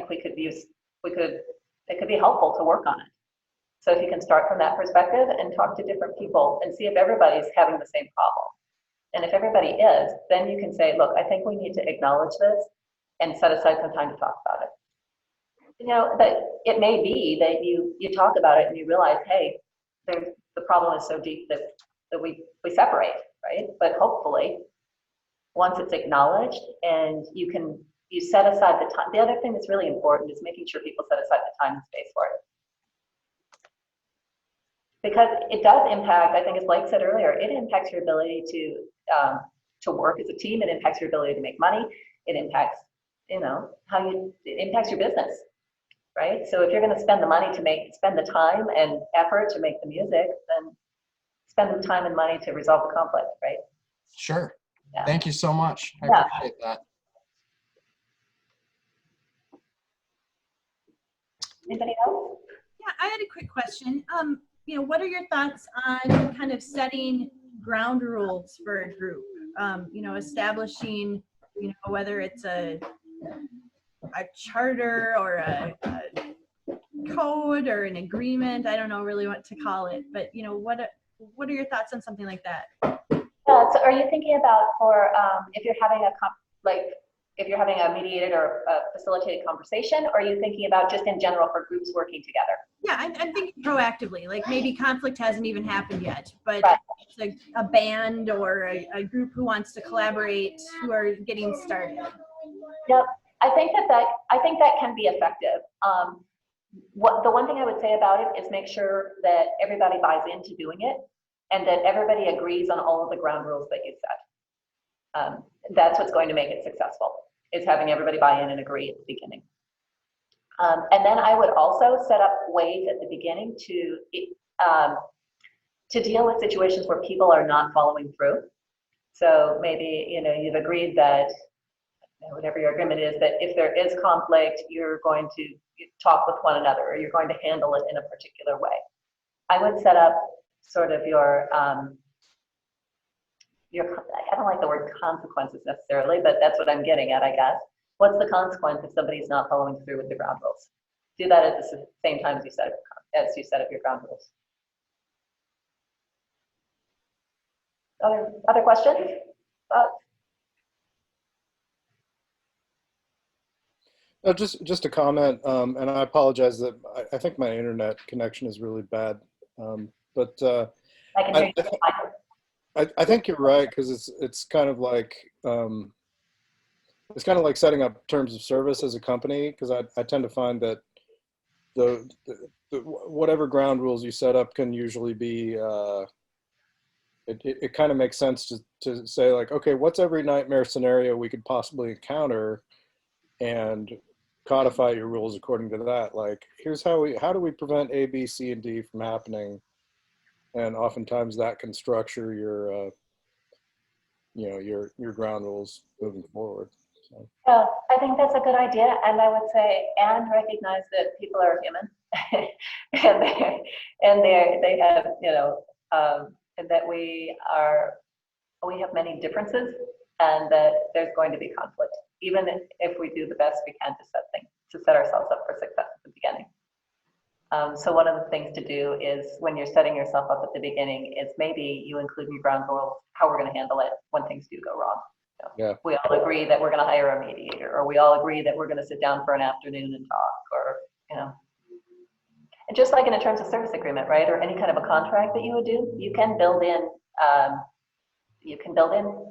it could be helpful to work on it. So if you can start from that perspective and talk to different people and see if everybody's having the same problem. And if everybody is, then you can say, look, I think we need to acknowledge this and set aside some time to talk about it. That it may be that you talk about it and you realize, hey, the problem is so deep that we separate, right? But hopefully, once it's acknowledged and you set aside the time. The other thing that's really important is making sure people set aside the time and space for it. Because it does impact, I think as Blake said earlier, it impacts your ability to work as a team. It impacts your ability to make money. It impacts, it impacts your business. right? So if you're going to spend the money spend the time and effort to make the music, then spend the time and money to resolve the conflict, right? Sure. Yeah. Thank you so much. I Yeah. appreciate that. Anybody else? Yeah, I had a quick question. What are your thoughts on kind of setting ground rules for a group? Establishing, whether it's a charter or a code or an agreement. I don't know really what to call it, but what are your thoughts on something like that? So are you thinking about for if you're having if you're having a mediated or a facilitated conversation, or are you thinking about just in general for groups working together? Yeah, I'm thinking proactively, like maybe conflict hasn't even happened yet, but Right. it's a band or a group who wants to collaborate, who are getting started. Yep, I think that can be effective. The one thing I would say about it is make sure that everybody buys into doing it, and that everybody agrees on all of the ground rules that you set. That's what's going to make it successful, is having everybody buy in and agree at the beginning. And then I would also set up ways at the beginning to deal with situations where people are not following through. So maybe, you've agreed that, whatever your agreement is, that if there is conflict, you're going to talk with one another, or you're going to handle it in a particular way. I would set up sort of I don't like the word consequences necessarily, but that's what I'm getting at, I guess. What's the consequence if somebody's not following through with the ground rules? Do that at the same time as you set up your ground rules. Other questions? No, just a comment, and I apologize that I think my internet connection is really bad, but I can hear you. I think you're right, because it's kind of like setting up terms of service as a company, because I tend to find that the whatever ground rules you set up can usually be it kind of makes sense to say, like, okay, what's every nightmare scenario we could possibly encounter, and codify your rules according to that. Like, here's how do we prevent A, B, C, and D from happening, and oftentimes that can structure your your ground rules moving forward. So. Yeah, I think that's a good idea, and I would say, and recognize that people are human, and they have and that we have many differences, and that there's going to be conflict, even if we do the best we can to set ourselves up for success at the beginning. So one of the things to do is, when you're setting yourself up at the beginning, is maybe you include in your ground rules how we're going to handle it when things do go wrong. Yeah. We all agree that we're going to hire a mediator, or we all agree that we're going to sit down for an afternoon and talk, or and just like in a terms of service agreement, right, or any kind of a contract that you would do, you can build in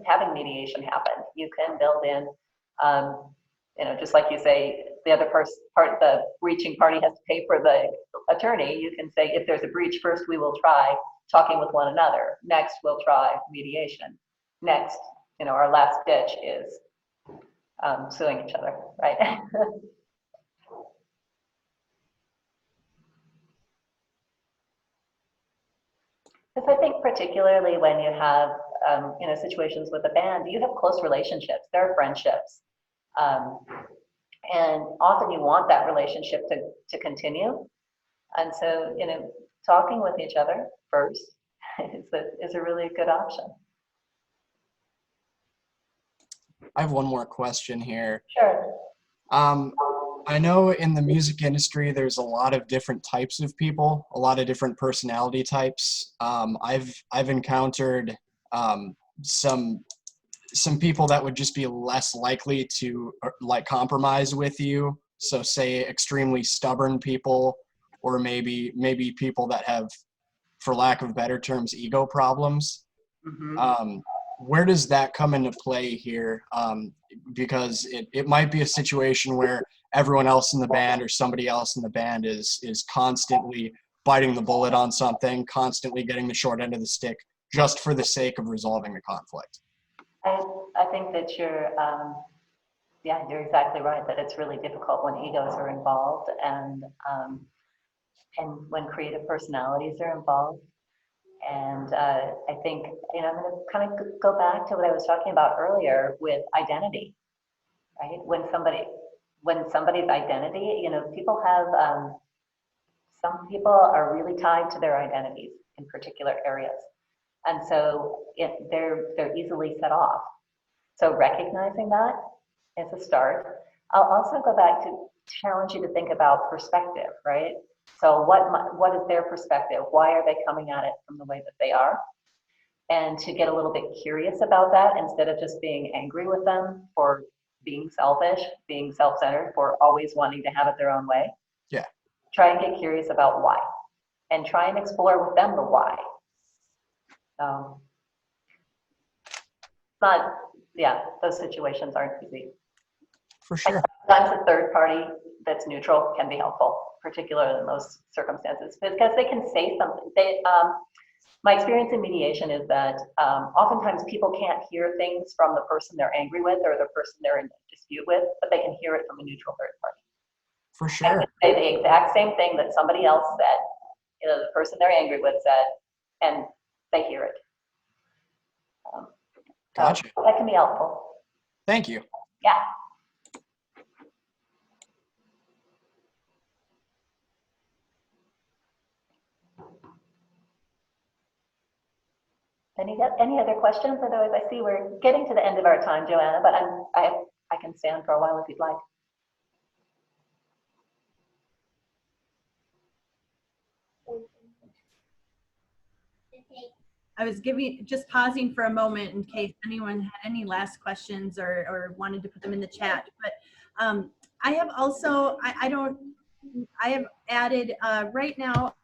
having mediation happen. You can build in just like you say, the other the breaching party has to pay for the attorney. You can say, if there's a breach, first we will try talking with one another. Next, we'll try mediation. Next, our last ditch is suing each other, right? Because I think particularly when you have situations with a band, you have close relationships. There are friendships. And often you want that relationship to continue. And so, talking with each other first is a really good option. I have one more question here. Sure. I know in the music industry, there's a lot of different types of people, a lot of different personality types. I've encountered some people that would just be less likely to compromise with you. So say extremely stubborn people, or maybe people that have, for lack of better terms, ego problems. Mm-hmm. Where does that come into play here? Because it might be a situation where everyone else in the band or somebody else in the band is constantly biting the bullet on something, constantly getting the short end of the stick, just for the sake of resolving the conflict. I think that yeah, you're exactly right that it's really difficult when egos are involved and when creative personalities are involved. And I think, you know, I'm going to kind of go back to what I was talking about earlier with identity, right? When somebody's identity, you know, people have, some people are really tied to their identities in particular areas. And so they're easily set off. So recognizing that is a start. I'll also go back to challenge you to think about perspective, right? So what is their perspective? Why are they coming at it from the way that they are? And to get a little bit curious about that instead of just being angry with them for being selfish, being self-centered, for always wanting to have it their own way. Yeah. Try and get curious about why and try and explore with them the why. But yeah, those situations aren't easy. For sure. Sometimes a third party that's neutral can be helpful, particularly in those circumstances, because they can say something. My experience in mediation is that oftentimes people can't hear things from the person they're angry with or the person they're in dispute with, but they can hear it from a neutral third party. For sure. And they say the exact same thing that somebody else said, you know, the person they're angry with said, and they hear it. Gotcha. So that can be helpful. Thank you. Yeah. Any other questions? Otherwise, I see we're getting to the end of our time, Joanna, but I can stay on for a while if you'd like. I was just pausing for a moment in case anyone had any last questions or wanted to put them in the chat. But I have also, I have added right now.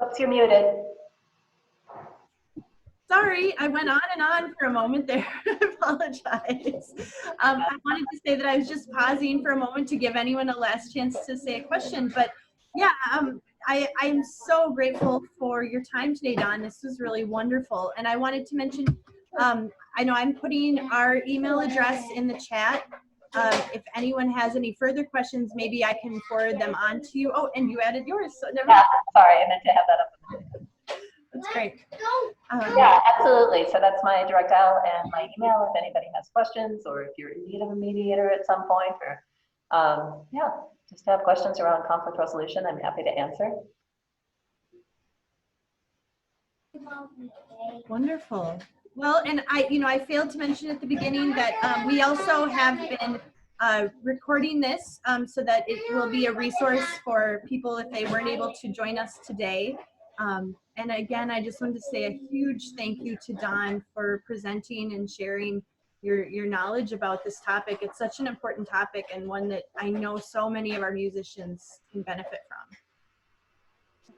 Oops, you're muted. Sorry, I went on and on for a moment there. I apologize. I wanted to say that I was just pausing for a moment to give anyone a last chance to say a question. But yeah, I'm so grateful for your time today, Don. This was really wonderful. And I wanted to mention, I know I'm putting our email address in the chat. If anyone has any further questions, maybe I can forward them on to you. Oh, and you added yours. So never mind. Sorry, I meant to have that up. That's great. Yeah, absolutely. So that's my direct dial and my email if anybody has questions or if you're in need of a mediator at some point or yeah, just have questions around conflict resolution, I'm happy to answer. Wonderful. Well, and I failed to mention at the beginning that we also have been recording this so that it will be a resource for people if they weren't able to join us today. And again, I just wanted to say a huge thank you to Don for presenting and sharing your knowledge about this topic. It's such an important topic and one that I know so many of our musicians can benefit from.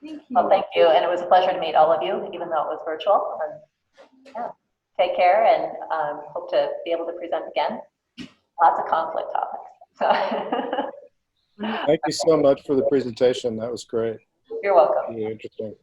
Thank you. Well, thank you. And it was a pleasure to meet all of you, even though it was virtual. And yeah, take care and hope to be able to present again. Lots of conflict topics. Thank you so much for the presentation. That was great. You're welcome. Really interesting.